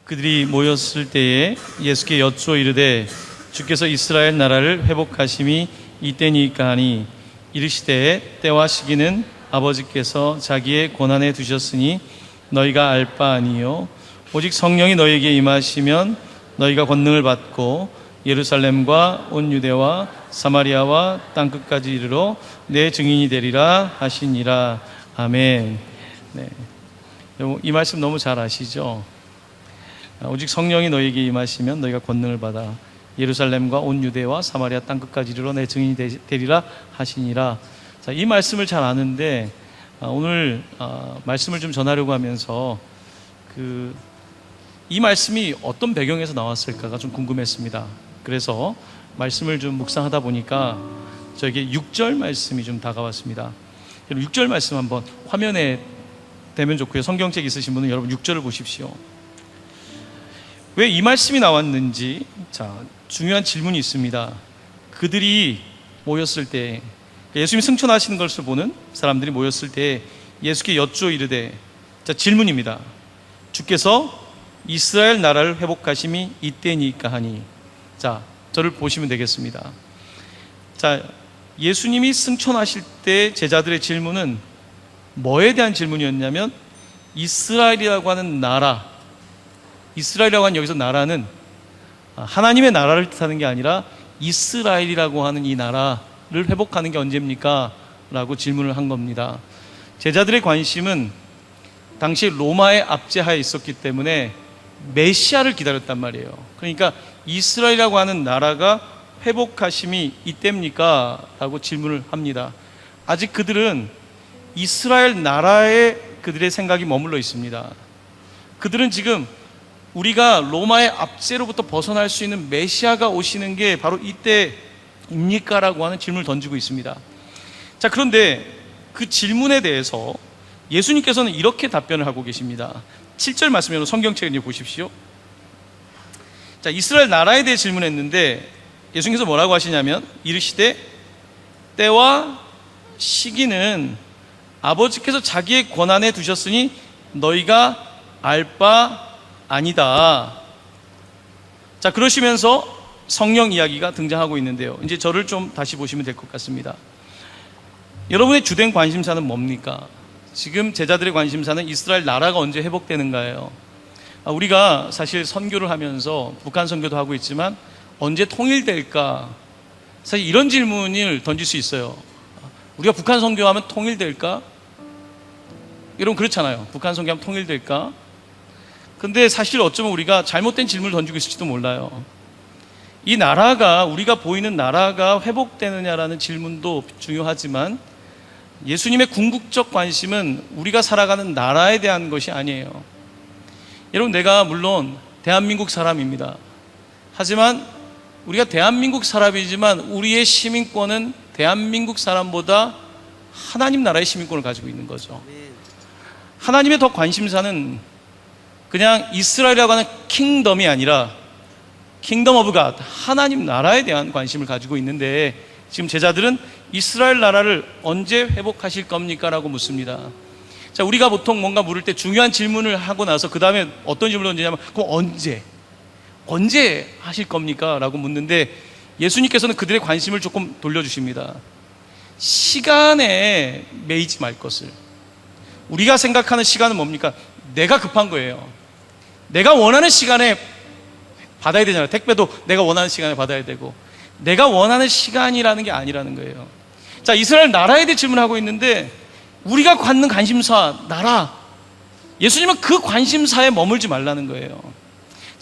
그들이 모였을 때에 예수께 여쭈어 이르되 주께서 이스라엘 나라를 회복하심이 이때니까 하니 이르시되 때와 시기는 아버지께서 자기의 권한에 두셨으니 너희가 알 바 아니요 오직 성령이 너희에게 임하시면 너희가 권능을 받고 예루살렘과 온 유대와 사마리아와 땅끝까지 이르러 내 증인이 되리라 하시니라. 아멘. 네. 이 말씀 너무 잘 아시죠? 오직 성령이 너희에게 임하시면 너희가 권능을 받아 예루살렘과 온 유대와 사마리아 땅끝까지 이르러 내 증인이 되리라 하시니라. 자, 이 말씀을 잘 아는데 오늘 말씀을 좀 전하려고 하면서 이 말씀이 어떤 배경에서 나왔을까가 좀 궁금했습니다. 그래서 말씀을 좀 묵상하다 보니까 저에게 6절 말씀이 좀 다가왔습니다. 6절 말씀 한번 화면에 되면 좋고요. 성경책 있으신 분은 여러분 6절을 보십시오. 왜 이 말씀이 나왔는지 중요한 질문이 있습니다. 그들이 모였을 때, 예수님이 승천하시는 것을 보는 사람들이 모였을 때 예수께 여쭈어 이르되, 질문입니다. 주께서 이스라엘 나라를 회복하심이 이때니까 하니. 저를 보시면 되겠습니다. 예수님이 승천하실 때 제자들의 질문은 뭐에 대한 질문이었냐면 이스라엘이라고 하는 나라, 이스라엘이라고 하는 여기서 나라는 하나님의 나라를 뜻하는 게 아니라 이스라엘이라고 하는 이 나라를 회복하는 게 언제입니까? 라고 질문을 한 겁니다. 제자들의 관심은 당시 로마의 압제하에 있었기 때문에 메시아를 기다렸단 말이에요. 그러니까 이스라엘이라고 하는 나라가 회복하심이 이때입니까? 라고 질문을 합니다. 아직 그들은 이스라엘 나라에 그들의 생각이 머물러 있습니다. 그들은 지금 우리가 로마의 압제로부터 벗어날 수 있는 메시아가 오시는 게 바로 이때입니까? 라고 하는 질문을 던지고 있습니다. 그런데 그 질문에 대해서 예수님께서는 이렇게 답변을 하고 계십니다. 7절 말씀으로 성경책을 보십시오. 이스라엘 나라에 대해 질문했는데 예수님께서 뭐라고 하시냐면 이르시되 때와 시기는 아버지께서 자기의 권한에 두셨으니 너희가 알 바 아니다. 그러시면서 성령 이야기가 등장하고 있는데요. 이제 저를 좀 다시 보시면 될 것 같습니다. 여러분의 주된 관심사는 뭡니까? 지금 제자들의 관심사는 이스라엘 나라가 언제 회복되는가예요. 우리가 사실 선교를 하면서 북한 선교도 하고 있지만 언제 통일될까? 사실 이런 질문을 던질 수 있어요. 우리가 북한 선교하면 통일될까? 여러분 그렇잖아요. 북한 선교하면 통일될까? 근데 사실 어쩌면 우리가 잘못된 질문을 던지고 있을지도 몰라요. 이 나라가, 우리가 보이는 나라가 회복되느냐라는 질문도 중요하지만 예수님의 궁극적 관심은 우리가 살아가는 나라에 대한 것이 아니에요. 여러분, 내가 물론 대한민국 사람입니다. 하지만 우리가 대한민국 사람이지만 우리의 시민권은 대한민국 사람보다 하나님 나라의 시민권을 가지고 있는 거죠. 하나님의 더 관심사는 그냥 이스라엘이라고 하는 킹덤이 아니라 킹덤 오브 갓, 하나님 나라에 대한 관심을 가지고 있는데 지금 제자들은 이스라엘 나라를 언제 회복하실 겁니까? 라고 묻습니다. 우리가 보통 뭔가 물을 때 중요한 질문을 하고 나서 그 다음에 어떤 질문을 던지냐면 그럼 언제 하실 겁니까? 라고 묻는데 예수님께서는 그들의 관심을 조금 돌려주십니다. 시간에 매이지 말 것을. 우리가 생각하는 시간은 뭡니까? 내가 급한 거예요. 내가 원하는 시간에 받아야 되잖아요. 택배도 내가 원하는 시간에 받아야 되고, 내가 원하는 시간이라는 게 아니라는 거예요. 이스라엘 나라에 대해 질문하고 있는데 우리가 갖는 관심사, 나라, 예수님은 그 관심사에 머물지 말라는 거예요.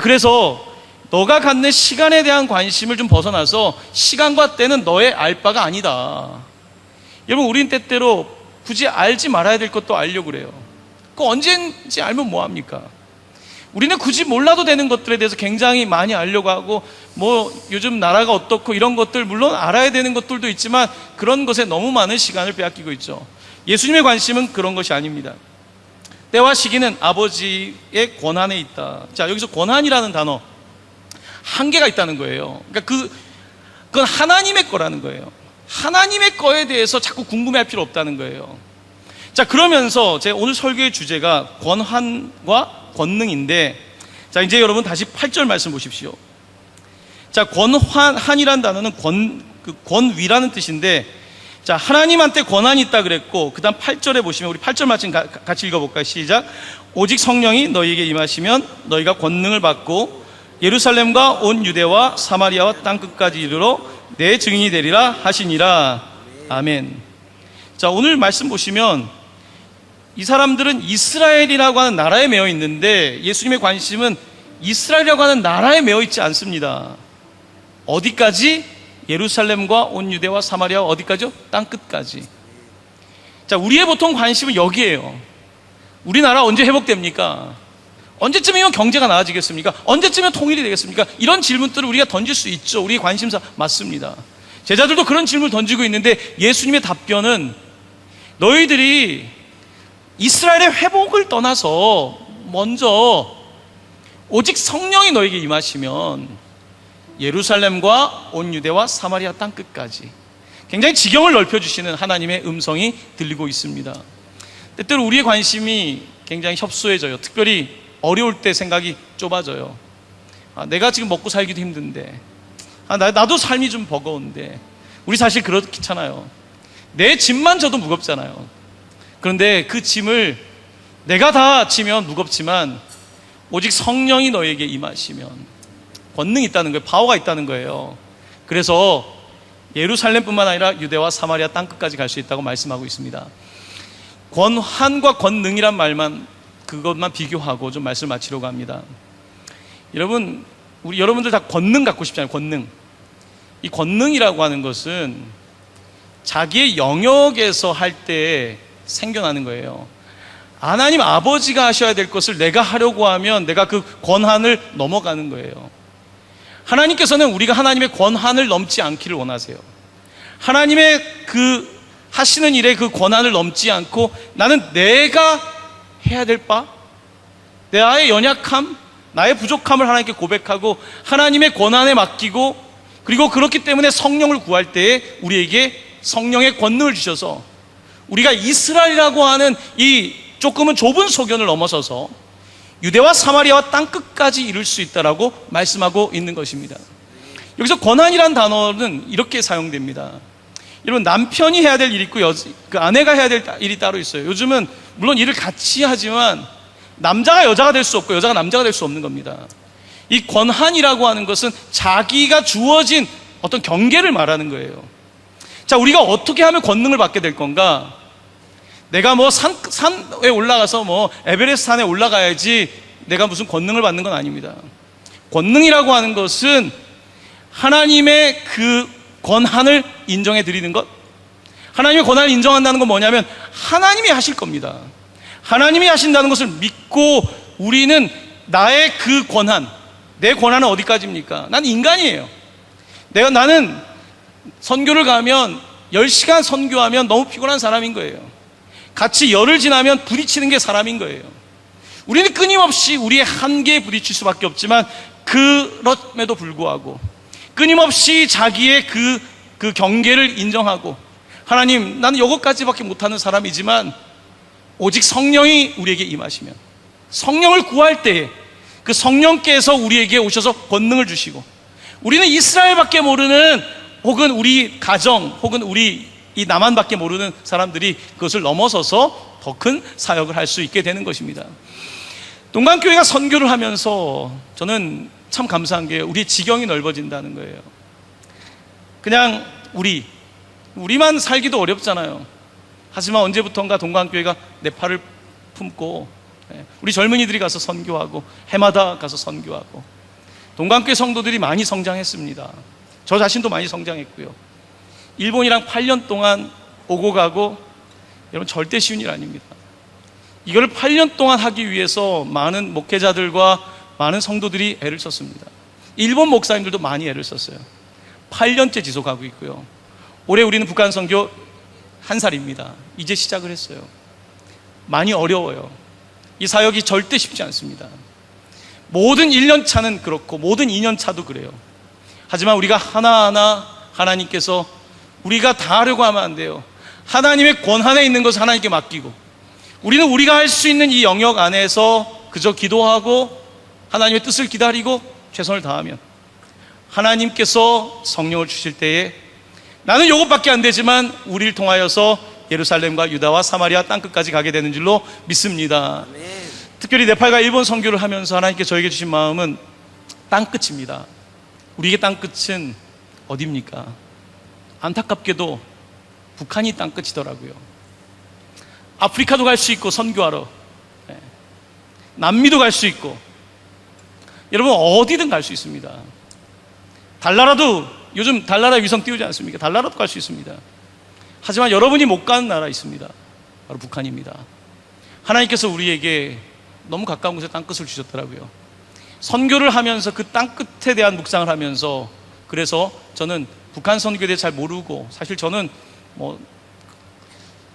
그래서 너가 갖는 시간에 대한 관심을 좀 벗어나서 시간과 때는 너의 알 바가 아니다. 여러분, 우린 때때로 굳이 알지 말아야 될 것도 알려고 그래요. 언제인지 알면 뭐합니까? 우리는 굳이 몰라도 되는 것들에 대해서 굉장히 많이 알려고 하고, 요즘 나라가 어떻고 이런 것들 물론 알아야 되는 것들도 있지만 그런 것에 너무 많은 시간을 빼앗기고 있죠. 예수님의 관심은 그런 것이 아닙니다. 때와 시기는 아버지의 권한에 있다. 여기서 권한이라는 단어, 한계가 있다는 거예요. 그러니까 그건 하나님의 거라는 거예요. 하나님의 거에 대해서 자꾸 궁금해할 필요 없다는 거예요. 그러면서 제 오늘 설교의 주제가 권한과 권능인데, 자, 이제 여러분 다시 8절 말씀 보십시오. 자, 권한이란 단어는 권위라는 뜻인데, 자, 하나님한테 권한이 있다 그랬고, 그 다음 8절에 보시면, 우리 8절 말씀 같이 읽어볼까요? 시작. 오직 성령이 너희에게 임하시면 너희가 권능을 받고 예루살렘과 온 유대와 사마리아와 땅끝까지 이르러 내 증인이 되리라 하시니라. 아멘. 자, 오늘 말씀 보시면 이 사람들은 이스라엘이라고 하는 나라에 매여 있는데, 예수님의 관심은 이스라엘이라고 하는 나라에 매여 있지 않습니다. 어디까지? 예루살렘과 온 유대와 사마리아와 어디까지요? 땅끝까지. 자, 우리의 보통 관심은 여기에요. 우리나라 언제 회복됩니까? 언제쯤이면 경제가 나아지겠습니까? 언제쯤이면 통일이 되겠습니까? 이런 질문들을 우리가 던질 수 있죠. 우리의 관심사 맞습니다. 제자들도 그런 질문을 던지고 있는데, 예수님의 답변은 너희들이 이스라엘의 회복을 떠나서 먼저 오직 성령이 너에게 임하시면 예루살렘과 온 유대와 사마리아 땅끝까지, 굉장히 지경을 넓혀주시는 하나님의 음성이 들리고 있습니다. 때때로 우리의 관심이 굉장히 협소해져요. 특별히 어려울 때 생각이 좁아져요. 내가 지금 먹고 살기도 힘든데, 나도 삶이 좀 버거운데. 우리 사실 그렇잖아요. 내 짐만 져도 무겁잖아요. 그런데 그 짐을 내가 다 지면 무겁지만 오직 성령이 너에게 임하시면 권능이 있다는 거예요. 파워가 있다는 거예요. 그래서 예루살렘뿐만 아니라 유대와 사마리아 땅끝까지 갈 수 있다고 말씀하고 있습니다. 권한과 권능이란 말만, 그것만 비교하고 좀 말씀을 마치려고 합니다. 여러분들 다 권능 갖고 싶잖아요. 권능. 이 권능이라고 하는 것은 자기의 영역에서 할 때 생겨나는 거예요. 하나님 아버지가 하셔야 될 것을 내가 하려고 하면 내가 그 권한을 넘어가는 거예요. 하나님께서는 우리가 하나님의 권한을 넘지 않기를 원하세요. 하나님의 그 하시는 일에 그 권한을 넘지 않고 나는 내가 해야 될 바, 나의 연약함, 나의 부족함을 하나님께 고백하고 하나님의 권한에 맡기고, 그리고 그렇기 때문에 성령을 구할 때에 우리에게 성령의 권능을 주셔서 우리가 이스라엘이라고 하는 이 조금은 좁은 소견을 넘어서서 유대와 사마리아와 땅끝까지 이룰 수 있다라고 말씀하고 있는 것입니다. 여기서 권한이란 단어는 이렇게 사용됩니다. 여러분, 남편이 해야 될 일이 있고 그 아내가 해야 될 일이 따로 있어요. 요즘은 물론 일을 같이 하지만 남자가 여자가 될 수 없고 여자가 남자가 될 수 없는 겁니다. 이 권한이라고 하는 것은 자기가 주어진 어떤 경계를 말하는 거예요. 자, 우리가 어떻게 하면 권능을 받게 될 건가? 내가 뭐 산에 올라가서 뭐 에베레스트 산에 올라가야지 내가 무슨 권능을 받는 건 아닙니다. 권능이라고 하는 것은 하나님의 그 권한을 인정해 드리는 것. 하나님의 권한을 인정한다는 건 뭐냐면 하나님이 하실 겁니다. 하나님이 하신다는 것을 믿고 우리는 나의 그 권한, 내 권한은 어디까지입니까? 난 인간이에요. 나는 선교를 가면 10시간 선교하면 너무 피곤한 사람인 거예요. 같이 열흘 지나면 부딪히는 게 사람인 거예요. 우리는 끊임없이 우리의 한계에 부딪힐 수밖에 없지만 그럼에도 불구하고 끊임없이 자기의 그 경계를 인정하고, 하나님, 나는 이것까지밖에 못하는 사람이지만 오직 성령이 우리에게 임하시면, 성령을 구할 때에 그 성령께서 우리에게 오셔서 권능을 주시고, 우리는 이스라엘밖에 모르는, 혹은 우리 가정, 혹은 우리 이 남한밖에 모르는 사람들이 그것을 넘어서서 더 큰 사역을 할 수 있게 되는 것입니다. 동강교회가 선교를 하면서 저는 참 감사한 게 우리의 지경이 넓어진다는 거예요. 그냥 우리만 살기도 어렵잖아요. 하지만 언제부턴가 동강교회가 내 팔을 품고 우리 젊은이들이 가서 선교하고, 해마다 가서 선교하고, 동강교회 성도들이 많이 성장했습니다. 저 자신도 많이 성장했고요. 일본이랑 8년 동안 오고 가고, 여러분 절대 쉬운 일 아닙니다. 이걸 8년 동안 하기 위해서 많은 목회자들과 많은 성도들이 애를 썼습니다. 일본 목사님들도 많이 애를 썼어요. 8년째 지속하고 있고요. 올해 우리는 북한 선교 1살입니다. 이제 시작을 했어요. 많이 어려워요. 이 사역이 절대 쉽지 않습니다. 모든 1년 차는 그렇고 모든 2년 차도 그래요. 하지만 우리가 하나하나 하나님께서 우리가 다 하려고 하면 안 돼요. 하나님의 권한에 있는 것을 하나님께 맡기고, 우리는 우리가 할 수 있는 이 영역 안에서 그저 기도하고 하나님의 뜻을 기다리고 최선을 다하면 하나님께서 성령을 주실 때에 나는 이것밖에 안 되지만 우리를 통하여서 예루살렘과 유다와 사마리아 땅끝까지 가게 되는 줄로 믿습니다. 특별히 네팔과 일본 선교를 하면서 하나님께 저에게 주신 마음은 땅끝입니다. 우리에게 땅끝은 어디입니까? 안타깝게도 북한이 땅끝이더라고요. 아프리카도 갈 수 있고 선교하러, 남미도 갈 수 있고, 여러분 어디든 갈 수 있습니다. 달나라도, 요즘 달나라 위성 띄우지 않습니까? 달나라도 갈 수 있습니다. 하지만 여러분이 못 가는 나라 있습니다. 바로 북한입니다. 하나님께서 우리에게 너무 가까운 곳에 땅끝을 주셨더라고요. 선교를 하면서 그 땅끝에 대한 묵상을 하면서, 그래서 저는 북한 선교에 대해 잘 모르고, 사실 저는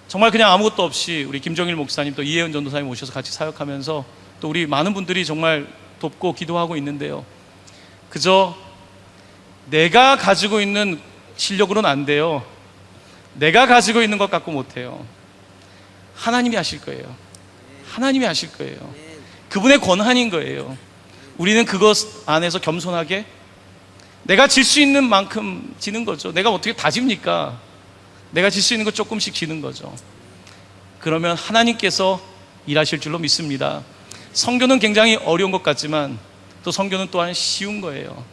정말 그냥 아무것도 없이 우리 김정일 목사님 또 이혜은 전도사님 오셔서 같이 사역하면서 또 우리 많은 분들이 정말 돕고 기도하고 있는데요, 그저 내가 가지고 있는 실력으로는 안 돼요. 내가 가지고 있는 것 갖고 못해요. 하나님이 하실 거예요. 하나님이 하실 거예요. 그분의 권한인 거예요. 우리는 그것 안에서 겸손하게 내가 질 수 있는 만큼 지는 거죠. 내가 어떻게 다 집니까? 내가 질 수 있는 거 조금씩 지는 거죠. 그러면 하나님께서 일하실 줄로 믿습니다. 선교는 굉장히 어려운 것 같지만 또 선교는 또한 쉬운 거예요.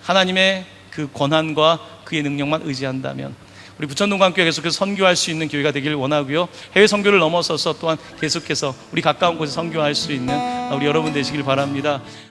하나님의 그 권한과 그의 능력만 의지한다면 우리 부천동관교회 계속해서 선교할 수 있는 교회가 되기를 원하고요, 해외 선교를 넘어서서 또한 계속해서 우리 가까운 곳에 선교할 수 있는 우리 여러분 되시길 바랍니다.